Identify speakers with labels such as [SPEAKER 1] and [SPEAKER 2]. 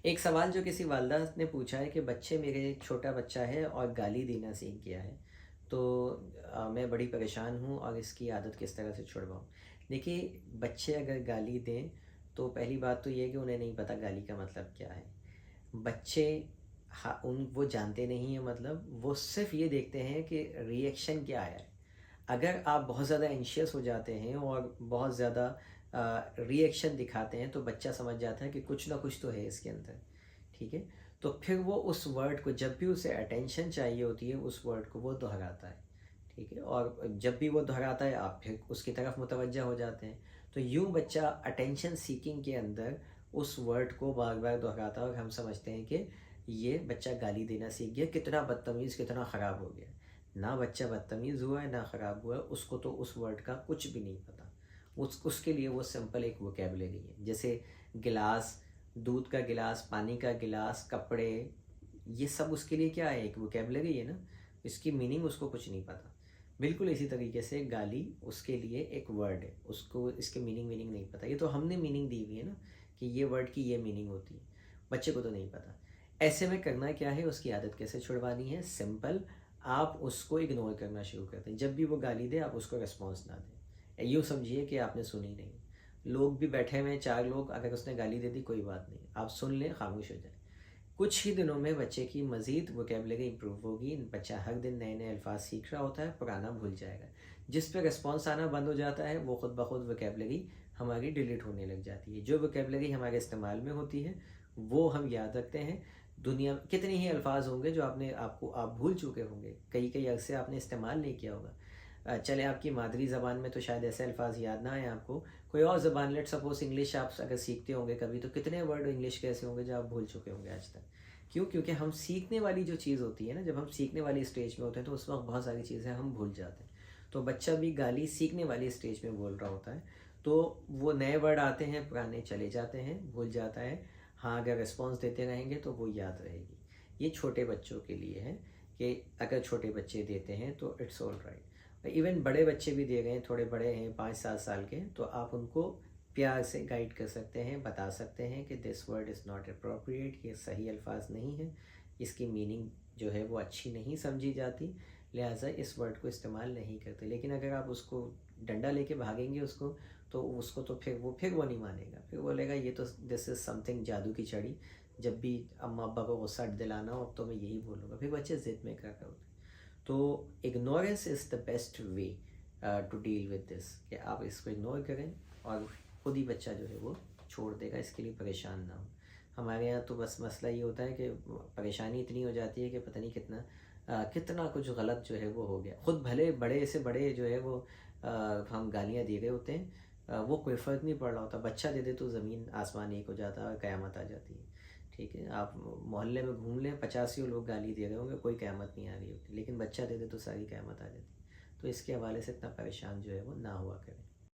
[SPEAKER 1] एक सवाल जो किसी वालदा ने पूछा है कि बच्चे मेरे छोटा बच्चा है और गाली देना सीख गया है। तो मैं बड़ी परेशान हूँ और इसकी आदत किस तरह से छुड़वाऊँ। देखिए, बच्चे अगर गाली दें तो पहली बात तो ये है कि उन्हें नहीं पता गाली का मतलब क्या है। बच्चे हाँ, उन वो जानते नहीं हैं, मतलब वो सिर्फ ये देखते हैं कि रिएक्शन क्या है। अगर आप बहुत ज़्यादा एंशियस हो जाते हैं और बहुत ज़्यादा रिएक्शन दिखाते हैं तो बच्चा समझ जाता है कि कुछ ना कुछ तो है इसके अंदर। ठीक है, तो फिर वो उस वर्ड को, जब भी उसे अटेंशन चाहिए होती है, उस वर्ड को वो दोहराता है। ठीक है, और जब भी वो दोहराता है आप फिर उसकी तरफ मुतवज्जा हो जाते हैं। तो यूं बच्चा अटेंशन सीकिंग के अंदर उस वर्ड को बार बार दोहराता है और हम समझते हैं कि ये बच्चा गाली देना सीख गया, कितना बदतमीज़, कितना ख़राब हो गया। ना बच्चा बदतमीज़ हुआ है ना ख़राब हुआ है, उसको तो उस वर्ड का कुछ भी नहीं पता। उसके लिए वो सिंपल एक वोकेबलरी है। जैसे गिलास, दूध का गिलास, पानी का गिलास, कपड़े, ये सब उसके लिए क्या है, एक वोकेबलरी है ना। इसकी मीनिंग उसको कुछ नहीं पता। बिल्कुल इसी तरीके से गाली उसके लिए एक वर्ड है, उसको इसके मीनिंग नहीं पता। ये तो हमने मीनिंग दी हुई है ना कि ये वर्ड की ये मीनिंग होती है, बच्चे को तो नहीं पता। ऐसे में करना क्या है, उसकी आदत कैसे छुड़वानी है, सिंपल। आप उसको इग्नोर करना शुरू कर दें। जब भी वो गाली दे आप उसको रिस्पॉन्स ना दें, यूँ समझिए कि आपने सुनी नहीं। लोग भी बैठे हुए हैं, चार लोग, अगर उसने गाली दे दी कोई बात नहीं, आप सुन लें, खामोश हो जाए। कुछ ही दिनों में बच्चे की मज़ीद वोकेबलरी इंप्रूव होगी। बच्चा हर दिन नए नए अल्फाज सीख रहा होता है, पुराना भूल जाएगा। जिस पे रिस्पॉन्स आना बंद हो जाता है वो खुद ब खुद वोकेबलरी हमारी डिलीट होने लग जाती है। जो वोकेबलरी हमारे इस्तेमाल में होती है वो हम याद रखते हैं। दुनिया में कितने ही अल्फाज होंगे जो आप भूल चुके होंगे, कई कई अरसे आपने इस्तेमाल नहीं किया होगा। चले आपकी मादरी ज़बान में तो शायद ऐसे अल्फाज याद ना आए आपको, कोई और ज़बान, लेट सपोज इंग्लिश, आप अगर सीखते होंगे कभी, तो कितने वर्ड इंग्लिश के ऐसे होंगे जो आप भूल चुके होंगे आज तक। क्यों? क्योंकि हम सीखने वाली जो चीज़ होती है ना, जब हम सीखने वाली स्टेज में होते हैं तो उस वक्त बहुत सारी चीज़ें हम भूल जाते हैं। तो बच्चा भी गाली सीखने वाली स्टेज में बोल रहा होता है, तो वो नए वर्ड आते हैं, पुराने चले जाते हैं, भूल जाता है। हाँ, अगर रिस्पॉन्स देते रहेंगे तो वो याद रहेगी। ये छोटे बच्चों के लिए है कि अगर छोटे बच्चे देते हैं तो इट्स ऑल राइट। इवन बड़े बच्चे भी दे रहे हैं, थोड़े बड़े हैं, 5-7 साल के, तो आप उनको प्यार से गाइड कर सकते हैं, बता सकते हैं कि this word is not appropriate, ये सही अल्फाज नहीं है, इसकी मीनिंग जो है वो अच्छी नहीं समझी जाती, लिहाजा इस वर्ड को इस्तेमाल नहीं करते। लेकिन अगर आप उसको डंडा लेके भागेंगे उसको, तो उसको तो फिर वो नहीं मानेगा, फिर बोलेगा ये तो दिस इज़ समथिंग, जादू की छड़ी। जब भी अम्मा अब्बा को गुस्सा दिलाना हो अब तो मैं यही बोलूँगा, फिर बच्चे ज़िद में क्या करोगे। तो ignorance is the best way to deal with this, कि आप इसको इग्नोर करें और खुद ही बच्चा जो है वो छोड़ देगा, इसके लिए परेशान ना हो। हमारे यहाँ तो बस मसला ये होता है कि परेशानी इतनी हो जाती है कि पता नहीं कितना कुछ गलत जो है वो हो गया। खुद भले बड़े से बड़े जो है वो हम गालियाँ दे रहे होते हैं, वो कोई फ़र्क नहीं पड़ रहा होता। बच्चा दे दे तो ज़मीन आसमान एक हो जाता है और क़यामत आ जाती है। ठीक है, आप मोहल्ले में घूम लें, 50 लोग गाली दे रहे होंगे, कोई क़यामत नहीं आ रही होती, लेकिन बच्चा दे दे तो सारी क़यामत आ जाती है। तो इसके हवाले से इतना परेशान जो है वो ना हुआ करें।